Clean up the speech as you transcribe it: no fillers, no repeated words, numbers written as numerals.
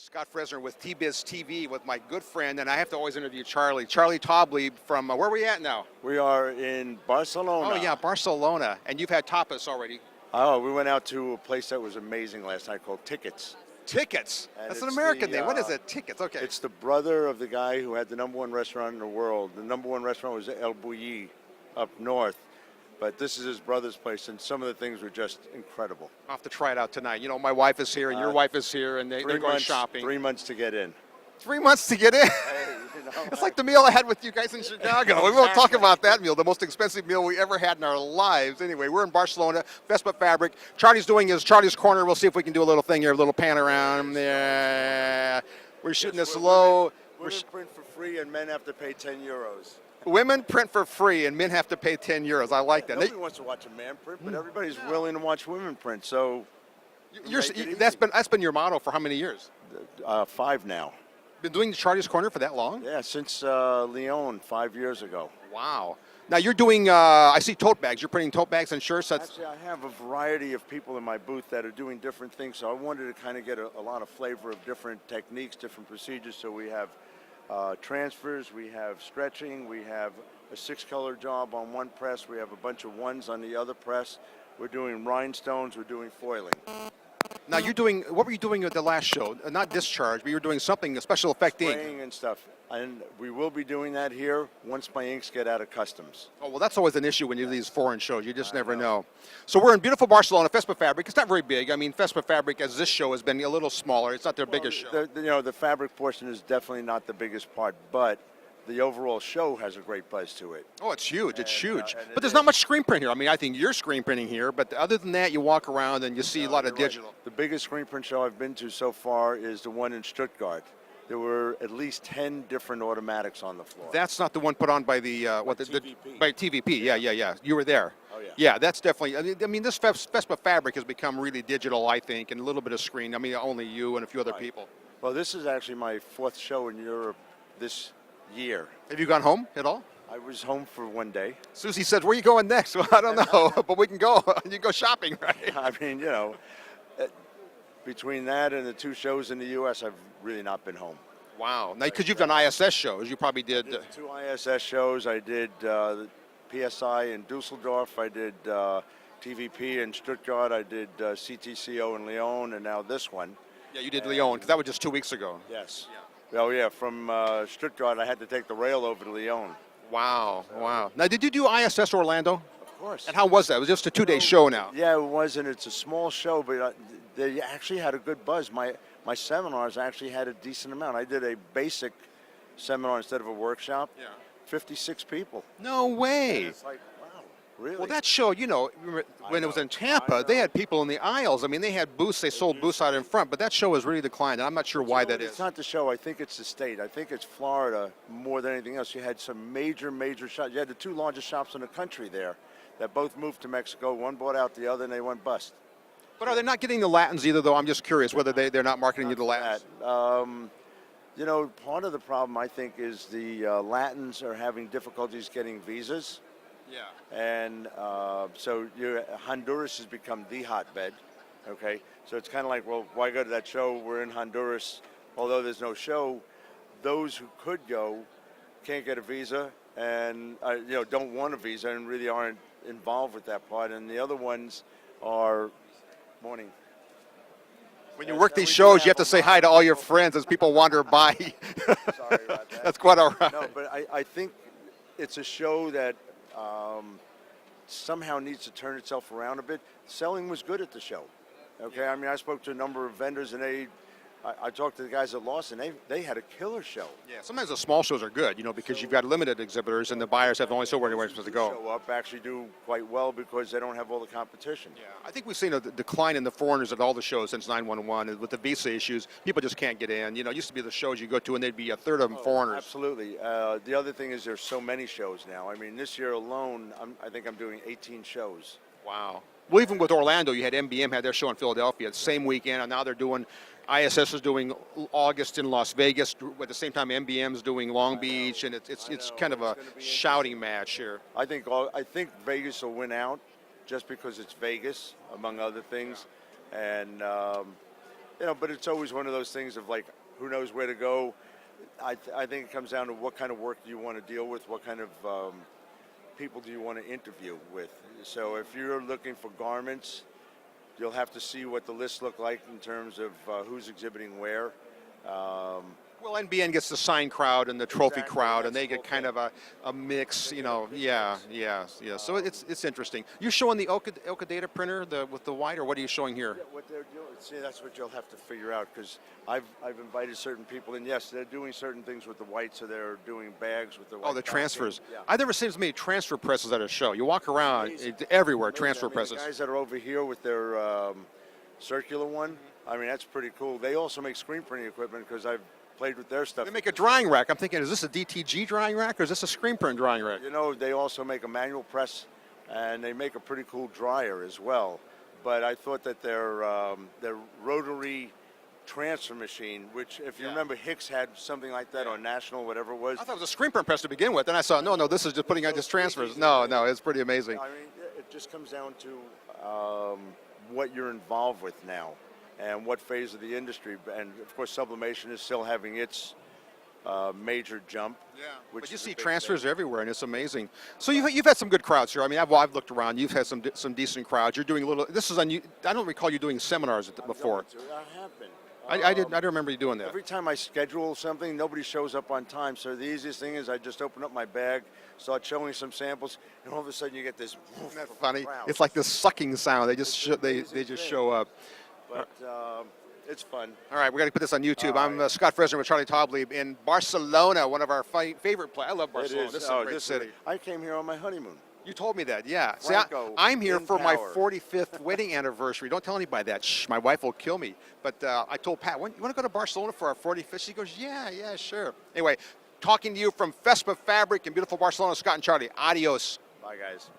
Scott Fresener with t-biz TV with my good friend, and I have to always interview Charlie. Charlie Taublieb from, where are we at now? We are in Barcelona. Oh yeah, Barcelona. And you've had tapas already. Oh, we went out to a place that was amazing last night called Tickets. Tickets? And That's an it's American the, name. What is it? Tickets, okay. It's the brother of the guy who had the #1 restaurant in the world. The #1 restaurant was El Bulli up north. But this is his brother's place, and some of the things were just incredible. I'll have to try it out tonight. You know, my wife is here, and your wife is here, and they're going shopping. 3 months to get in. 3 months to get in? Hey, you know, it's like the meal I had with you guys in Chicago. We won't talk about that meal, the most expensive meal we ever had in our lives. Anyway, we're in Barcelona, FespaFabric. Charlie's doing his Charlie's Corner. We'll see if we can do a little thing here, a little pan around there. We're shooting this low. Women print for free, and men have to pay 10 euros. Women print for free, and men have to pay 10 euros. I like that. Nobody wants to watch a man print, but everybody's willing to watch women print. So that's been your motto for how many years? 5 now. Been doing the Charlie's Corner for that long? Yeah, since Lyon 5 years ago. Wow. Now you're doing, I see tote bags. You're printing tote bags and shirts. Actually, I have a variety of people in my booth that are doing different things, so I wanted to kind of get a lot of flavor of different techniques, different procedures. So we have transfers, we have stretching, we have a 6-color job on one press, we have a bunch of ones on the other press. We're doing rhinestones, we're doing foiling. Now you're doing, what were you doing at the last show? Not discharge, but you were doing something, a special effect ink. Spraying and stuff. And we will be doing that here once my inks get out of customs. Oh, well, that's always an issue when you do these foreign shows. You just never know. So we're in beautiful Barcelona, FespaFabric. It's not very big. I mean, FespaFabric, as this show has been a little smaller. It's not their biggest show. The fabric portion is definitely not the biggest part, but the overall show has a great buzz to it. Oh, it's huge. It's huge. But there's not much screen print here. I mean, I think you're screen printing here, but other than that, you walk around and you see a lot of digital. Right. The biggest screen print show I've been to so far is the one in Stuttgart. There were at least 10 different automatics on the floor. That's not the one put on by the TVP. By TVP. Yeah. You were there. Oh yeah. Yeah, that's definitely. I mean, this FespaFabric has become really digital, I think, and a little bit of screen. I mean, only you and a few other people. Well, this is actually my 4th show in Europe this year. Have you gone home at all? I was home for 1 day. Susie says, "Where are you going next?" Well, I don't know, but we can go. You go shopping, right? I mean, you know, between that and the 2 shows in the U.S., I've really not been home. Wow. Now, because you've done ISS shows, you probably did. I did 2 ISS shows. I did the PSI in Dusseldorf. I did TVP in Stuttgart. I did CTCO in Lyon, and now this one. Yeah, you did Lyon, because that was just 2 weeks ago. Yes. Yeah. Oh, yeah. From Stuttgart, I had to take the rail over to Lyon. Wow. Wow. Now, did you do ISS Orlando? Of course. And how was that? It was just a 2-day show now. Yeah, it was, and it's a small show, but they actually had a good buzz. My seminars actually had a decent amount. I did a basic seminar instead of a workshop. Yeah. 56 people. No way. And it's like, wow, really? Well, that show, you know, when it was in Tampa, they had people in the aisles. I mean, they had booths. They sold booths out in front, but that show has really declined, and I'm not sure why that is. It's not the show. I think it's the state. I think it's Florida more than anything else. You had some major shops. You had the 2 largest shops in the country there that both moved to Mexico. One bought out the other, and they went bust. But are they not getting the Latins either, though? I'm just curious whether they're not marketing you the Latins. You know, part of the problem, I think, is the Latins are having difficulties getting visas. Yeah. And so Honduras has become the hotbed, okay? So it's kind of like, well, why go to that show? We're in Honduras. Although there's no show, those who could go can't get a visa and, you know, don't want a visa and really aren't involved with that part. And the other ones are... Morning. When you work these shows, you have to say hi to all your friends as people wander by. Sorry about that. That's quite all right. No, but I think it's a show that somehow needs to turn itself around a bit. Selling was good at the show. Okay, I mean, I spoke to a number of vendors, and I talked to the guys at Lawson. They had a killer show. Yeah, sometimes the small shows are good, you know, because you've got limited exhibitors, and the buyers have only so where they're supposed to go. Show up actually do quite well because they don't have all the competition. Yeah, I think we've seen a decline in the foreigners at all the shows since 9/11 with the visa issues. People just can't get in. You know, it used to be the shows you go to, and they'd be a third of them foreigners. Absolutely. The other thing is there's so many shows now. I mean, this year alone, I think I'm doing 18 shows. Wow. Well, even with Orlando, you had MBM had their show in Philadelphia the same weekend, and now they're doing. ISS is doing August in Las Vegas. At the same time, MBM is doing Long Beach, and it's kind of a shouting match here. I think Vegas will win out, just because it's Vegas, among other things, and you know. But it's always one of those things of like, who knows where to go. I think it comes down to what kind of work do you want to deal with, what kind of people do you want to interview with. So if you're looking for garments, you'll have to see what the lists look like in terms of who's exhibiting where. Well, NBN gets the sign crowd and the trophy Exactly, crowd, that's and they the get whole kind thing. of a mix, you know. Yeah. So it's interesting. You showing the Ilka data printer with the white, or what are you showing here? Yeah, what they're doing, see, that's what you'll have to figure out, because I've invited certain people, and yes, they're doing certain things with the white, so they're doing bags with the white. Oh, the backing. transfers. Yeah. I've never seen as many transfer presses at a show. You walk around Amazing. everywhere, Amazing. transfer I mean, presses. The guys that are over here with their circular one, I mean, that's pretty cool. They also make screen printing equipment, because I've played with their stuff. They make a drying rack. I'm thinking, is this a DTG drying rack, or is this a screen print drying rack? You know, they also make a manual press, and they make a pretty cool dryer as well. But I thought that their rotary transfer machine, which, if you Yeah. remember, Hicks had something like that on National, whatever it was. I thought it was a screen print press to begin with. Then I saw, no, this is just putting out just transfers. No, it's pretty amazing. I mean, it just comes down to what you're involved with now and what phase of the industry. And, of course, sublimation is still having its major jump. Yeah, which but you is a see big transfers thing. everywhere, and it's amazing. So you've had some good crowds here. I mean, I've looked around. You've had some decent crowds. You're doing a little. This is I don't recall you doing seminars before. I have been. I don't remember you doing that. Every time I schedule something, nobody shows up on time. So the easiest thing is I just open up my bag, start showing some samples, and all of a sudden you get this. Isn't that funny? crowd. It's like this sucking sound. They just they just thing. show up. But it's fun. All right, we got to put this on YouTube. All I'm right. Scott Fresener with Charlie Taublieb in Barcelona, one of our favorite places. I love Barcelona. This is a great city. I came here on my honeymoon. You told me that, yeah. See, Franco I'm here in for my power. 45th wedding anniversary. Don't tell anybody that. Shh, my wife will kill me. But I told Pat, you want to go to Barcelona for our 45th? She goes, yeah, sure. Anyway, talking to you from FespaFabric in beautiful Barcelona, Scott and Charlie. Adios. Bye, guys.